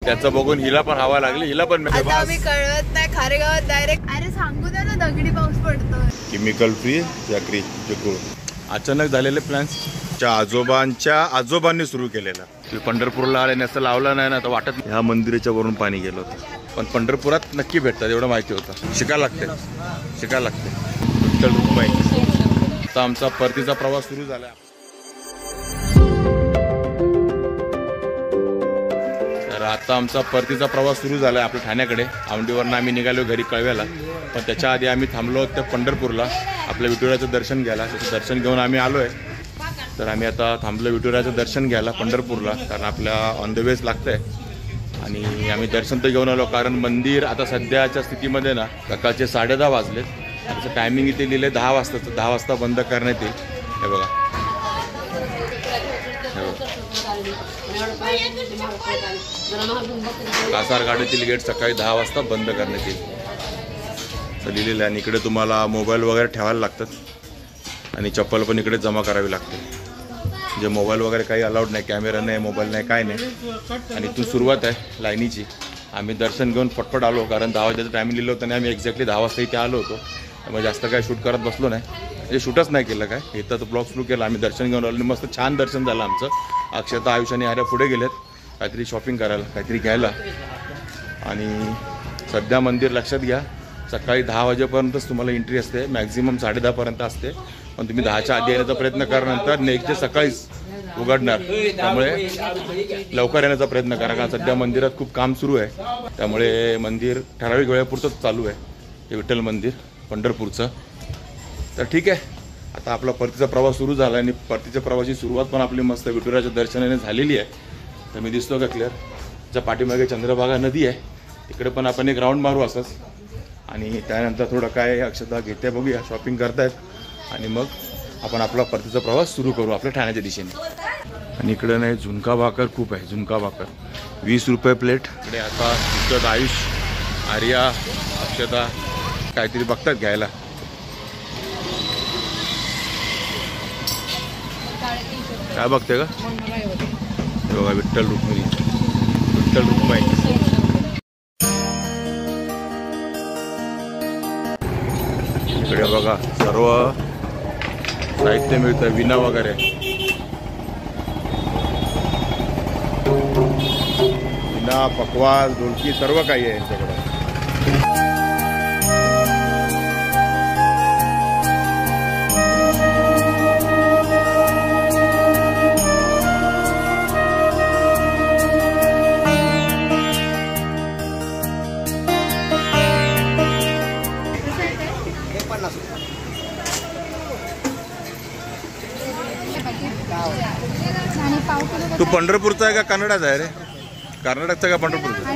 त्याचं बघून हिला पण हवा लागली, हिला पण आता आम्ही कळवत नाही खारेगावात डायरेक्ट. अरे सांगू दे ना, दगडी पाऊस पडतोय. केमिकल फ्री चक्री चिकू. अचानक झालेले प्लॅन्स आजोबांनी सुरू केलेला. पंढरपूरला आल्याने असं लावलं नाही ना तर वाटत ह्या मंदिराच्या वरून पाणी गेलं होतं. पण पंढरपुरात नक्की भेटतात एवढं माहिती होतं. शिकायला लागते. विठ्ठल रुक्माई. आता आमचा परतीचा प्रवास सुरू झाला. आता आमचा परतीचा प्रवास सुरू झाला आहे आपल्या ठाण्याकडे. औंढीवरनं आम्ही निघालो घरी कळव्याला, पण त्याच्या आधी आम्ही थांबलो त्या पंढरपूरला आपल्या विठुरायाचं दर्शन घ्यायला. त्याचं दर्शन घेऊन आम्ही आलो आहे. तर आम्ही आता थांबलो विठुरायाचं दर्शन घ्यायला पंढरपूरला, कारण आपल्या ऑन द वेज लागतं आहे. आणि आम्ही दर्शन तर घेऊन आलो, कारण मंदिर आता सध्याच्या स्थितीमध्ये ना सकाळचे 10:30 वाजलेत. त्याचं टायमिंग इथे लिहिलं आहे 10 वाजताचं. 10 वाजता बंद करण्यात येईल. हे बघा, कासारगाडीतील गेट सकाळी 10 वाजता बंद करण्यात येईल असं लिहिलेलं आहे. आणि इकडे तुम्हाला मोबाईल वगैरे ठेवायला लागतात आणि चप्पल पण इकडे जमा करावी लागते. म्हणजे मोबाईल वगैरे काही अलाउड नाही, कॅमेरा नाही, मोबाईल नाही, काय नाही. आणि इथून सुरुवात आहे लाईनीची. आम्ही दर्शन घेऊन फटफट आलो, कारण 10 वाजताचं टायमिंग लिहिलं होतं आणि आम्ही एक्झॅक्टली 10 वाजता इथे आलो होतो. त्यामुळे जास्त काय शूट करत बसलो नाही, म्हणजे शूटच नाही केलं काय. इथं तो ब्लॉग सुरू केला. आम्ही दर्शन घेऊन आलो आणि मस्त छान दर्शन झालं आमचं. अक्षता, आयुष आणि आर्या पुढे गेलेत काहीतरी शॉपिंग करायला, काहीतरी घ्यायला. आणि सध्या मंदिर लक्षात घ्या सकाळी 10 वाजेपर्यंतच तुम्हाला एंट्री असते, मॅक्झिमम 10:30पर्यंत असते. पण तुम्ही 10च्या आधी येण्याचा प्रयत्न करा, नंतर नेक्स्ट डे सकाळीच उघडणार. त्यामुळे लवकर येण्याचा प्रयत्न करा, कारण सध्या मंदिरात खूप काम सुरू आहे. त्यामुळे मंदिर ठराविक वेळेपुरतंच चालू आहे हे विठ्ठल मंदिर पंढरपूरचं. तर ठीक आहे, आता आपला परतीचा प्रवास सुरू झाला आणि परतीच्या प्रवासाची सुरुवात पण आपली मस्त विठुरायाच्या दर्शनाने झालेली आहे. तर मी दिसतो का क्लिअर? त्याच्या पाठीमागे चंद्रभागा नदी आहे, तिकडे पण आपण एक राऊंड मारू असंच. आणि त्यानंतर थोडं काय अक्षता घेते बघूया, शॉपिंग करतायत. आणि मग आपण आपला परतीचा प्रवास सुरू करू आपल्या ठाण्याच्या दिशेने. आणि इकडे नाही झुणका भाकर खूप आहे, झुणका भाकर 20 रुपये प्लेट. इकडे आता दिसतात आयुष, आर्या, अक्षता काहीतरी बघतात घ्यायला. काय बघते का? बघा विठ्ठल रुक्माई. इकडे बघा सर्व साहित्य मिळतं, विना वगैरे. विना, पकवास, ढोलकी सर्व काही आहे यांच्याकडे. तू पंढरपूरचा आहे का कर्नाटकचा आहे रे? कर्नाटकचा का पंढरपूरचा?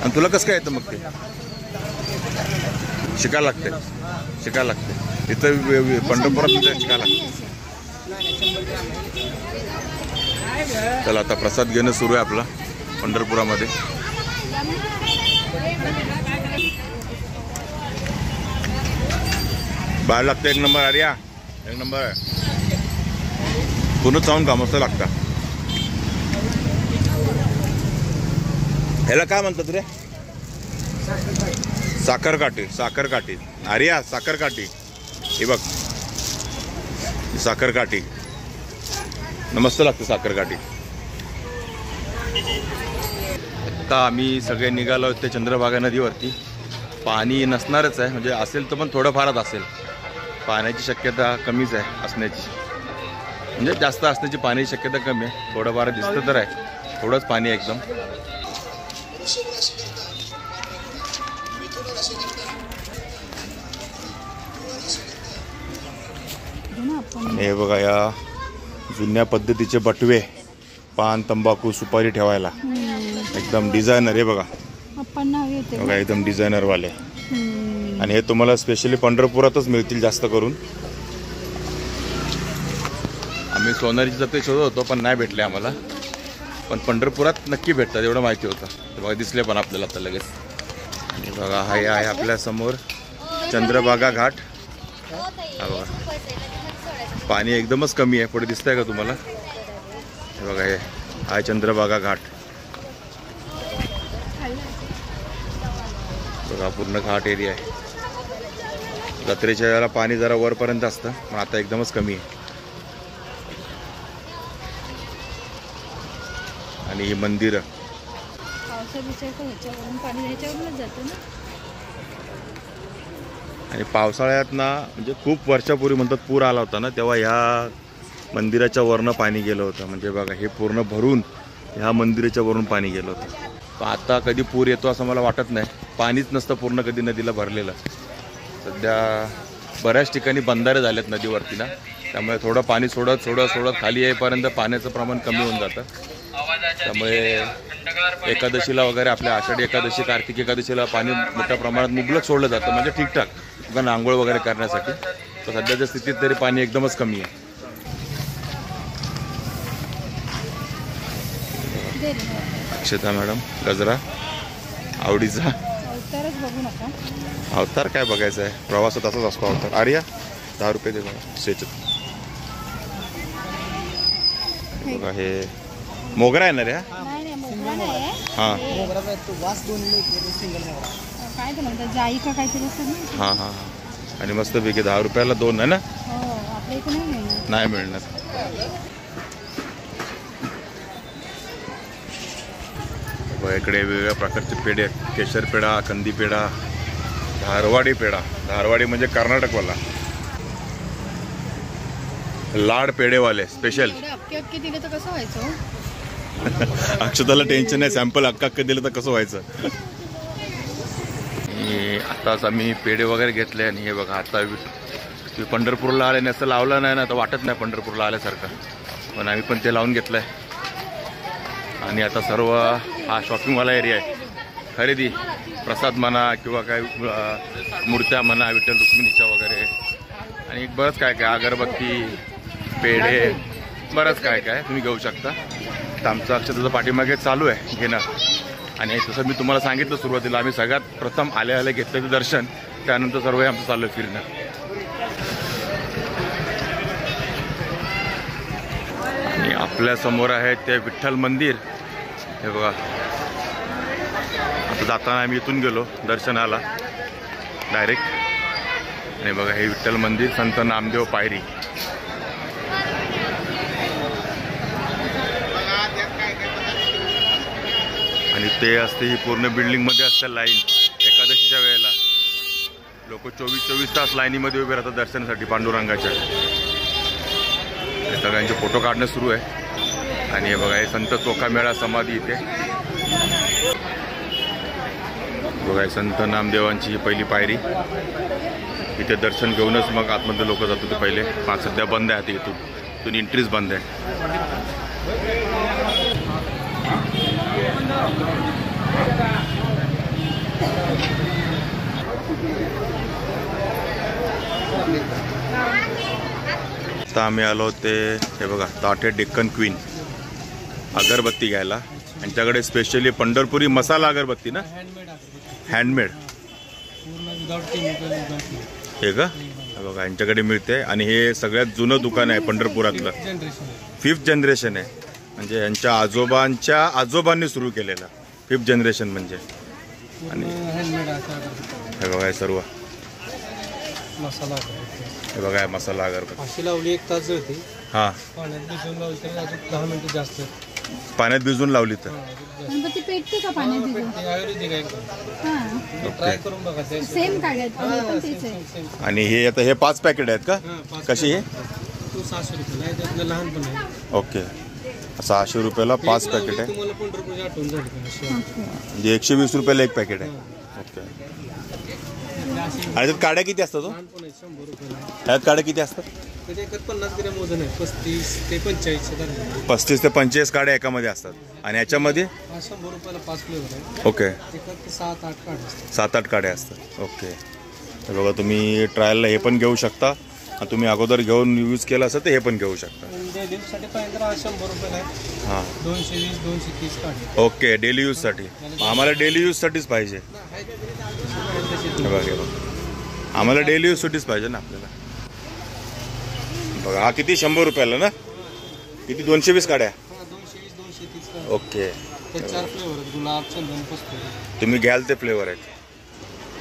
आणि तुला कसं काय येतं मग? ते शिकायला लागते इथं पंढरपुरात शिकायला लागते. चला आता प्रसाद घेणं सुरू आहे आपला पंढरपुरामध्ये. बाहेर लागतं एक नंबर. आर्या एक नंबर आहे. पूर्ण चावून का मस्त लागता. ह्याला काय म्हणतात रे? साखरकाठी. आर्या साखरकाठी. हे बघ साखरकाठी मस्त लागतं साखरकाठी. आता आम्ही सगळे निघालो ते चंद्रभागा नदीवरती. पाणी नसणारच आहे, म्हणजे असेल तर पण थोडंफारच असेल. पाण्याची शक्यता कमीच आहे असण्याची, म्हणजे जास्त असण्याची पाण्याची शक्यता कमी आहे. थोडंफार दिसतं तर आहे, थोडंच पाणी आहे एकदम. हे बघा या जुन्या पद्धतीचे बटवे, पान, तंबाखू, सुपारी ठेवायला एकदम डिझायनर. हे बघा एकदम डिझायनर वाले. आणि हे तुम्हाला स्पेशली पंढरपुरातच मिळतील जास्त करून. आम्ही सोनारीची जत्रे शोधत होतो पण नाही भेटले आम्हाला, पण पंढरपुरात नक्की भेटतात एवढं माहिती होतं. ते बघा दिसले पण आपल्याला आता लगेच. आणि बघा हा आहे आपल्या समोर चंद्रभागा घाट. हा बघा पाणी एकदमच कमी आहे. पुढे दिसतंय का तुम्हाला? हे बघा हे हा चंद्रभागा घाट बघा, पूर्ण घाट एरिया आहे. जत्रेच्या वेळेला पाणी जरा वरपर्यंत असतं, पण आता एकदमच कमी आहे. आणि ही मंदिरं आणि पावसाळ्यात ना, म्हणजे खूप वर्षापूर्वी म्हणतात पूर आला होता ना, तेव्हा ह्या मंदिराच्या वरनं पाणी गेलं होतं. म्हणजे बघा, हे पूर्ण भरून ह्या मंदिराच्या वरून पाणी गेलं होतं. पण आता कधी पूर येतो असं मला वाटत नाही. पाणीच नसतं पूर्ण कधी नदीला भरलेलं. सध्या बऱ्याच ठिकाणी बंधारे झालेत नदीवरती ना, त्यामुळे थोडं पाणी सोडत सोडत सोडत खाली येईपर्यंत पाण्याचं प्रमाण कमी होऊन जातं. त्यामुळे एकादशीला वगैरे, आपल्या आषाढी एकादशी, कार्तिक एकादशीला पाणी मोठ्या प्रमाणात मुबलक सोडलं जातं, म्हणजे ठीकठाक कारण आंघोळ वगैरे करण्यासाठी. तर सध्याच्या स्थितीत तरी पाणी एकदमच कमी आहे. अक्षता मॅडम, गजरा आवडीचा. अवतार काय बघायचं आहे, प्रवासात असाच असतो अवतार. आर्या 10 रुपये दे बघा. सेचत बघा, हे मोगरा आहे ना रे? हां हां हां. आणि मस्तपैकी 10 रुपयाला 2 आहे ना? नाही मिळणार. इकडे वेगवेगळ्या प्रकारचे पेढे आहेत. केशर पेढा, कंदी पेढा, धारवाडी पेढा. धारवाडी म्हणजे कर्नाटकवाला. लाड पेढेवाले स्पेशल. दिले तर कसं व्हायचं? अक्षताला टेन्शन आहे, सॅम्पल अक्का दिलं तर कसं व्हायचं. आताच आम्ही पेढे वगैरे घेतले. आणि हे बघा, आता पंढरपूरला आले नाही, असं लावलं नाही ना, तर वाटत नाही पंढरपूरला आल्यासारखं. पण आम्ही पण ते लावून घेतलंय. आणि आता सर्व हा शॉपिंगवाला एरिया आहे. खरेदी, प्रसाद म्हणा किंवा काय मूर्त्या म्हणा विठ्ठल रुक्मिणीच्या वगैरे, आणि बरंच काय काय, अगरबत्ती, पेढे, बरंच काय काय तुम्ही घेऊ शकता. तर आमचं अक्षताचं पाठीमागे चालू आहे घेणं. आणि तसं मी तुम्हाला सांगितलं सुरुवातीला, आम्ही सगळ्यात प्रथम आल्या घेतलं ते दर्शन, त्यानंतर सर्व आमचं चालू आहे फिरणं. आणि आपल्या समोर आहे ते विठ्ठल मंदिर. हे बघा, आता जाताना आम्ही इथून गेलो दर्शनाला डायरेक्ट. आणि बघा, हे विठ्ठल मंदिर, संत नामदेव पायरी. आणि ते असते, ही पूर्ण बिल्डिंगमध्ये असते लाईन. एकादशीच्या वेळेला लोक 24 तास लाईनीमध्ये उभे राहतात दर्शनासाठी पांडुरंगाच्या. सगळ्यांचे फोटो काढणं सुरू आहे. आणि हे बघा, हे संत चोखामेळा समाधी इथे बघा. संत नामदेवांची ही पहिली पायरी. इथे दर्शन घेऊनच मग आतमध्ये लोक जात होते पहिले. सध्या बंद आहे, इथून एंट्रीच बंद आहे. आता आम्ही आलो ते, हे बघा, ताटे डेक्कन क्वीन अगरबत्ती घ्यायला. यांच्याकडे स्पेशली पंढरपुरी मसाला अगरबत्ती ना, हँडमेड. हे का? बघा, यांच्याकडे मिळते. आणि हे सगळ्यात जुनं दुकान आहे पंढरपुरातलं. 5th जनरेशन आहे, म्हणजे यांच्या आजोबांच्या आजोबांनी सुरू केलेलं 5th जनरेशन म्हणजे. आणि हे बघा, हे सर्व हे बघा, मसाला अगरबत्ती अशी लावली 1 तास होती. हां, पाण्यात भिजवून लावली तरी अजून 10 मिनिटं जास्त. पाण्यात भिजवून लावली तर गणपती पेटते का पाण्यात भिजवून? आयुर्वेदिक आहे एकदम. हां, ट्राय करून बघा. सेम काढायचं, हे पण तेच आहे. आणि हे आता हे 5 पॅकेट आहेत का? कशी हे? तू 600 रुपये आहे, त्यातलं लहान पण आहे. ओके, 600 रुपयाला 5 पॅकेट आहे. तुम्हाला पंढरपूरची आठवण झाली का? म्हणजे 120 रुपयाला 1 पॅकेट आहे. ओके. आणि त्यात काड्या किती असतात? लहान पण आहे, 100 रुपयाला. त्यात काड्या किती असतात? त्याच्या एकात 50 ग्रॅम वजन आहे. 35 ते 45 दरम्यान. 35 ते 45 काड्या एकामध्ये असतात. आणि याच्यामध्ये 100 रुपयाला 5 फ्लेवर आहे. ओके, एकात 7-8 कार्ड असतात. 7-8 काड्या असतात. ओके. तर बघा, तुम्ही ट्रायलला हे पण घेऊ शकता. तुम्ही अगोदर घेऊन यूज केलं असं तर हे पण घेऊ शकता. डेली यूजसाठी पाहिजे तर 100 रुपयाला आहे. हां, 220, 230 कार्ड. ओके. डेली यूजसाठी आम्हाला डेली यूजसाठीच पाहिजे. हे बघा, हे बघा, आम्हाला डेली यूजसाठीच पाहिजे ना आपल्याला. बघा, हा किती? 100 रुपयाला ना? किती? 220 काड्या. 220, 230 ओके. ते 4 फ्लेवर आहेत, गुलाब, चंदन, कस्तुरी. तुम्ही घ्याल ते फ्लेवर आहेत.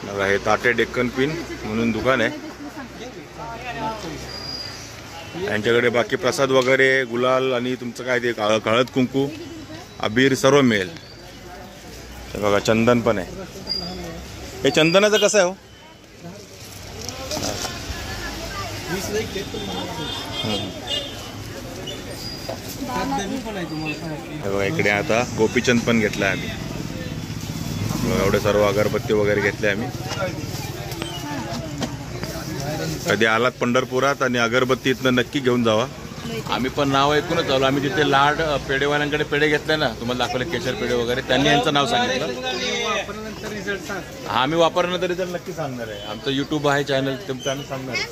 बघा हे ताटे डेक्कन क्वीन म्हणून दुकान आहे. यांच्याकडे बाकी प्रसाद वगैरे, गुलाल आणि तुमचं काय ते हळद कुंकू, अबीर सर्व मिळेल. हे बघा चंदन पण आहे. हे चंदनाचं कसं आहे हो? 20 ला एक ते पण दही पण आहे तुम्हाला सांगितलं. हे बघा इकडे आता गोपीचंद पण घेतलाय आम्ही. बघा एवढे सर्व अगरबत्ती वगैरे घेतले आम्ही. कधी आलात पंढरपुरात आणि अगरबत्ती इथनं नक्की घेऊन जावा. आम्ही पण नाव ऐकूनच आलो. आम्ही तिथे लाड पेढेवाल्यांकडे पेढे घेतले ना, तुम्हाला दाखवले केशर पेढे वगैरे, त्यांनी यांचं नाव सांगितलं. वापरल्यानंतर रिझल्ट सांग. हा आम्ही वापरल्यानंतर रिझल्ट नक्की सांगणार आहे. आमचं युट्यूब आहे चॅनल, तुमचं आम्ही सांगणार आहे.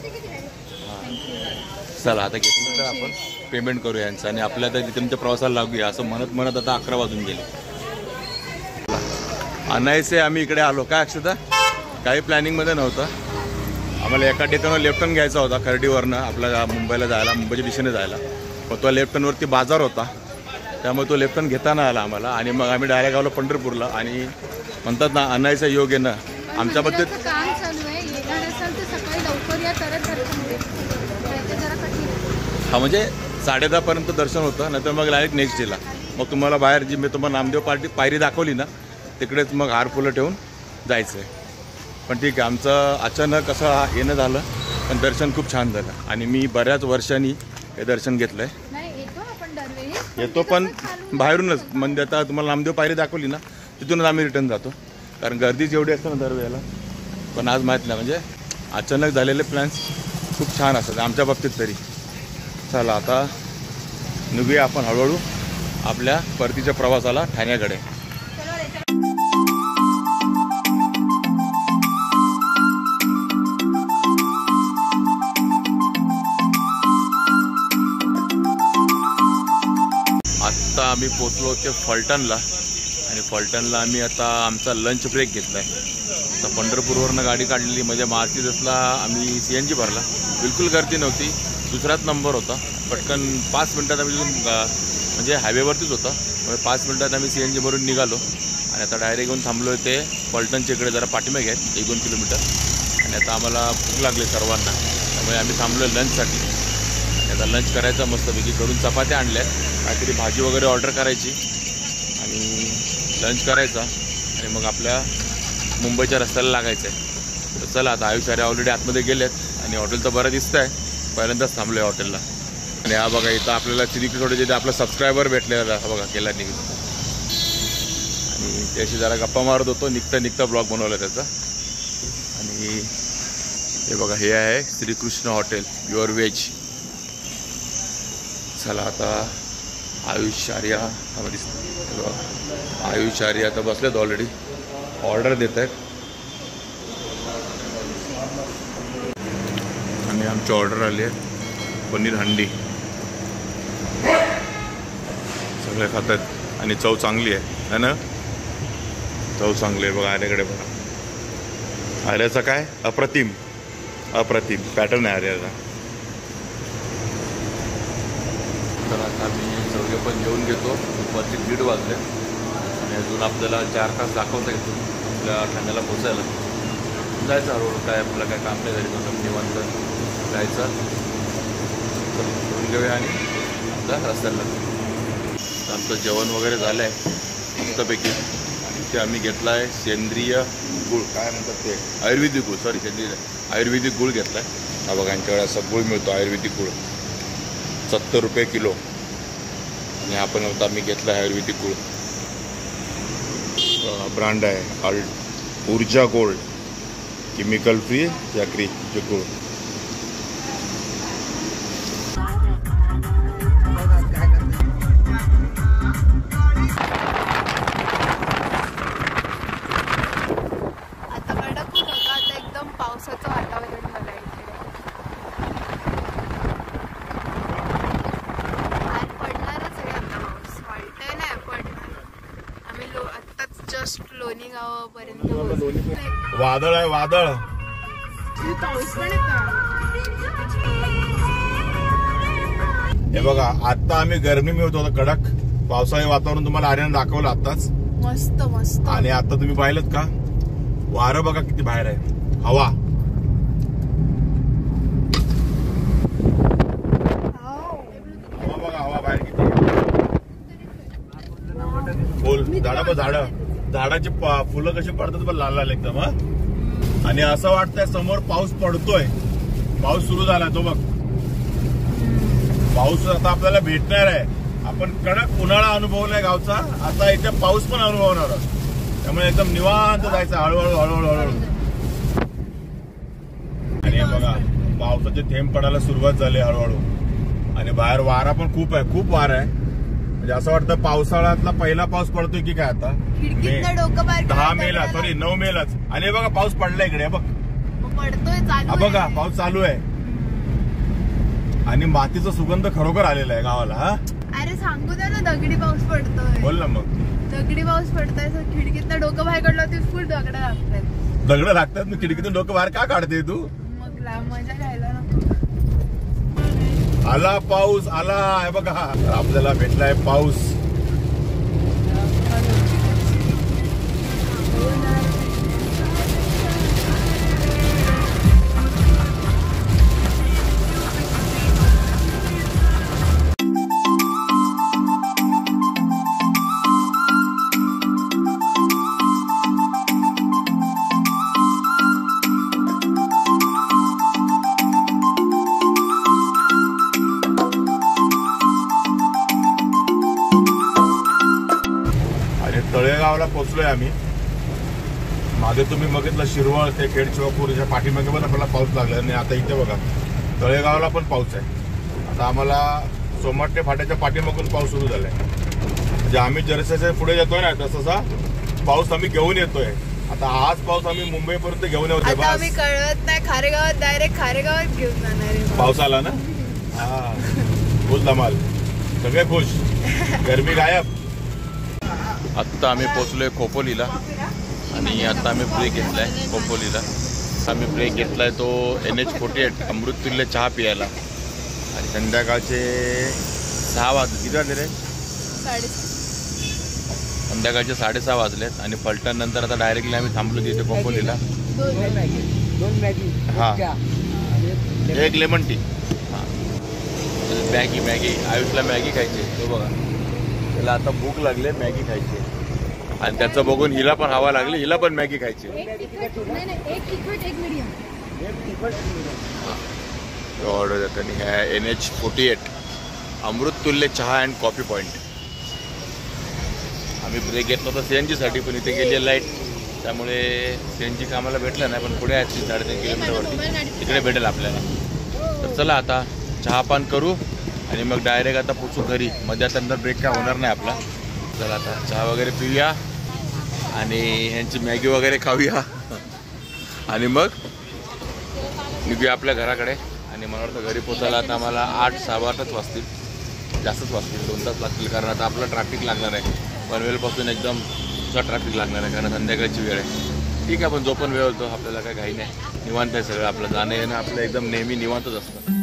चला आता घेतल्यानंतर आपण पेमेंट करूया यांचं आणि आपल्या आता तुमच्या प्रवासाला लागूया. असं म्हणत आता 11 वाजून गेले. अनायसे आम्ही इकडे आलो. काय अक्षता काही प्लॅनिंगमध्ये नव्हतं. आम्हाला एका ठिकाणी लेफ्ट टर्न घ्यायचा होता खर्डीवरनं आपल्या मुंबईला जायला, मुंबईच्या दिशेने जायला. पण तो लेफ्ट टर्नवरती बाजार होता, त्यामुळे तो लेफ्ट टर्न घेता नाही आला आम्हाला. आणि मग आम्ही डायरेक्ट आलो पंढरपूरला. आणि म्हणतात ना अनायचं योग आहे ना, आमच्या बाबतीत काम चालू आहे. येणार असाल तर सकाळी लवकर या, तरच दर्शन होईल. ते जरा कठीण आहे. हा म्हणजे 10:30 पर्यंत दर्शन होतं, नाहीतर मग डायरेक्ट नेक्स्ट डेला. मग तुम्हाला बाहेर जी मी तुम्हाला नामदेव पायरी दाखवली ना, तिकडेच मग हार फुलं ठेवून जायचं आहे. पण ठीक आहे, आमचं अचानक असं येणं झालं, पण दर्शन खूप छान झालं. आणि मी बऱ्याच वर्षांनी हे दर्शन घेतलं आहे. नाही येतो आपण दरवेळी. येतो पण बाहेरूनच. म्हणजे आता तुम्हाला नामदेव पायरी दाखवली ना, तिथूनच आम्ही रिटर्न जातो, कारण गर्दीच एवढी असते ना दरवेळेला. पण आज माहीत नाही, म्हणजे अचानक झालेले प्लॅन्स खूप छान असतात आमच्या बाबतीत तरी. चला आता निघूया आपण हळूहळू आपल्या परतीच्या प्रवासाला ठाण्याकडे. आत्ता आम्ही पोचलो होते फलटणला. आणि फलटणला आम्ही आता आमचा लंच ब्रेक घेतला आहे. आता पंढरपूरवरनं गाडी काढलेली, म्हणजे मारुती बसला आम्ही CNG भरला. बिलकुल गर्दी नव्हती, दुसराच नंबर होता. पटकन 5 मिनटात आम्ही म्हणजे हायवेवरतीच होता, म्हणजे 5 मिनटात आम्ही CNG भरून निघालो. आणि आता डायरेक्ट येऊन थांबलो आहे ते फलटणच्या इकडे, जरा पाठीमागे आहेत 1-2 किलोमीटर. आणि आता आम्हाला भूक लागली सर्वांना, त्यामुळे आम्ही थांबलो आहे लंचसाठी. आणि आता लंच करायचा मस्तपैकी. करून चपात्या आणल्या, काहीतरी भाजी वगैरे ऑर्डर करायची आणि लंच करायचा. आणि मग आपल्या मुंबईच्या रस्त्याला लागायचं आहे. तर चला आता आयुष ऑलरेडी आतमध्ये गेलेत. आणि हॉटेल तर बरं दिसतं आहे, पहिल्यांदाच थांबलो आहे हॉटेलला. आणि हा बघा इथं आपल्याला श्रीकृष्ण जे आपला सबस्क्रायबर भेटलेला हा बघा केला निघून. आणि त्याशी जरा गप्पा मारत होतो, निघता ब्लॉग बनवला त्याचा. आणि हे बघा हे आहे श्रीकृष्ण हॉटेल प्युअर व्हेज. चला आता आयुष आर्या दिसतं. आयुष आर्या आता बसलेत ऑलरेडी, ऑर्डर देत आहेत. आणि आमची ऑर्डर आली आहे पनीर हंडी. सगळे खात आहेत आणि चव चांगली आहे ना. चव चांगली आहे बघा. आर्याकडे बघा, आर्याचा काय अप्रतिम पॅटर्न आहे आर्याचा. तर आता मी सगळे पण जेवून घेतो. दुपारचे 1:30 वाजले आणि अजून आपल्याला 4 तास दाखवता येतो आपल्या ठाण्याला पोचायला. जायचं हळूहळू, काय आपल्याला काय काम नाही झाली, म्हणून निवांत जायचं. करून घेऊया आणि आपल्या रस्त्याला. आमचं जेवण वगैरे झालं आहे मस्तपैकी. आणि ते आम्ही घेतला आहे सेंद्रिय गूळ, काय म्हणतात ते आयुर्वेदिक गूळ, सॉरी सेंद्रिय आयुर्वेदिक गूळ घेतला आहे. हा बघा यांच्याकडे असा गूळ मिळतो आयुर्वेदिक गूळ, 70 रुपये किलो. आणि आपण आता आम्ही घेतला आहे आयुर्वेदिक गूळ. ब्रँड आहे ऊर्जा गोल्ड, केमिकल फ्री याक्री जे गूळ. आता कडक होतं, आता एकदम पावसाचं वातावरण झालं आहे इकडे. आज पडणारच आहे आता पाऊस, वाटतंय नाही पडणार. आम्ही आत्ताच जस्ट लोणी गावापर्यंत पोहोचलो. वादळ आहे वादळ. पाऊस पण येतो. हे बघा आता आम्ही गरमी होतो कडक, पावसाळी वातावरण तुम्हाला आर्यन दाखवलं आताच. मस्त मस्त. आणि आता तुम्ही पाहिलं का वारं बघा किती बाहेर आहे, हवा. हवा बघा, हवा बाहेर किती. फुल झाडाची फुलं कशी पडतात पण लाल लाल एकदम. हा आणि असं वाटतंय समोर पाऊस पडतोय. पाऊस सुरू झाला तो बघ. पाऊस आता आपल्याला भेटणार आहे. आपण कडक उन्हाळा अनुभवलाय गावचा, आता इथे पाऊस पण अनुभवणार आहोत. त्यामुळे एकदम निवांत जायचं हळूहळू हळूहळू हळूहळू. आणि हे बघा पावसाचे थेंब पडायला सुरुवात झाली हळूहळू. आणि बाहेर वारा पण खूप आहे, खूप वारा आहे. म्हणजे असं वाटतं पावसाळ्यातला पहिला पाऊस पडतोय की काय आता. 10 मेला, सॉरी 9 मेलाच. आणि बघा पाऊस पडला इकडे बघ, पडतोय चालू. बघा पाऊस चालू आहे. आणि मातीचा सुगंध खरोखर आलेला आहे गावाला. हा अरे सांगू द्या ना, दगडी पाऊस पडतोय. बोल ना मग. दगडी पाऊस पडतोय. खिडकीतनं डोकं बाहेर काढलं ते फुल दगड लागतात. दगड लागतात. मी खिडकीतून डोकं बाहेर का काढते तू. मग मजा घ्यायला नको. आला पाऊस आला. हे बघा आपल्याला भेटलाय पाऊस. तळेगावला पोहोचलोय आम्ही. मागे तुम्ही बघितलं शिरवळ ते खेड शिवापूरच्या पाठीमागे पण आपल्याला पाऊस लागला. आणि आता इथे बघा तळेगावला पण पाऊस आहे. आता आम्हाला सोमाटे फाट्याच्या पाठीमागून पाऊस सुरू झालाय. म्हणजे आम्ही जरसाच्या पुढे येतोय ना तसा पाऊस आम्ही घेऊन येतोय. आता आज पाऊस आम्ही मुंबईपर्यंत घेऊन येतोय. आता आम्ही कळवत नाही खारेगावात, डायरेक्ट खारेगावात घेऊन जाणार आहे. पाऊस आला ना. हा खुश धमाल, सगळे खुश, गरमी गायब. आत्ता आम्ही पोहोचलोय खोपोलीला. आणि आता आम्ही ब्रेक घेतलाय खोपोलीला. आम्ही ब्रेक घेतलाय तो NH48 अमृततुल्य चहा पियायला. आणि संध्याकाळचे 6 वाजले. किती वाजले रे. संध्याकाळचे 6:30 वाजलेत. आणि पलटण नंतर आता डायरेक्टली आम्ही थांबलो तिथे खोपोलीला. हा 1 लेमन टी. हा मॅगी आयुषला मॅगी खायची. तो बघा त्याला आता भूक लागले, मॅगी खायची. आणि त्याचं बघून हिला पण हवा लागली, हिला पण मॅगी खायची. ऑर्डर देतात. आणि ह्या NH48 अमृततुल्य चहा अँड कॉफी पॉइंट. आम्ही ब्रेक घेतला होता CNG साठी, पण इथे गेली लाईट. त्यामुळे CNG कामाला भेटलं नाही. पण पुढे आहे 3.5 किलोमीटरवरती, तिकडे भेटेल आपल्याला. तर चला आता चहापान करू आणि मग डायरेक्ट आता पोचू घरी. मध्यानंतर ब्रेक काय होणार नाही आपला. चला आता चहा वगैरे पिऊया आणि ह्यांची मॅगी वगैरे खाऊया. आणि मग निघूया आपल्या घराकडे. आणि मला वाटतं घरी पोचायला आता आम्हाला 8 सव्वा 8 वाजतील. जास्तच वाजतील, 2 तास लागतील. कारण आता आपलं ट्रॅफिक लागणार आहे. पनवेलपासून एकदम ट्रॅफिक लागणार आहे, कारण संध्याकाळची वेळ आहे. ठीक आहे, पण जो पण वेळ होतो आपल्याला काही घाई नाही. निवांत आहे सगळं. आपलं जाणं येणं आपलं एकदम नेहमी निवांतच असतं.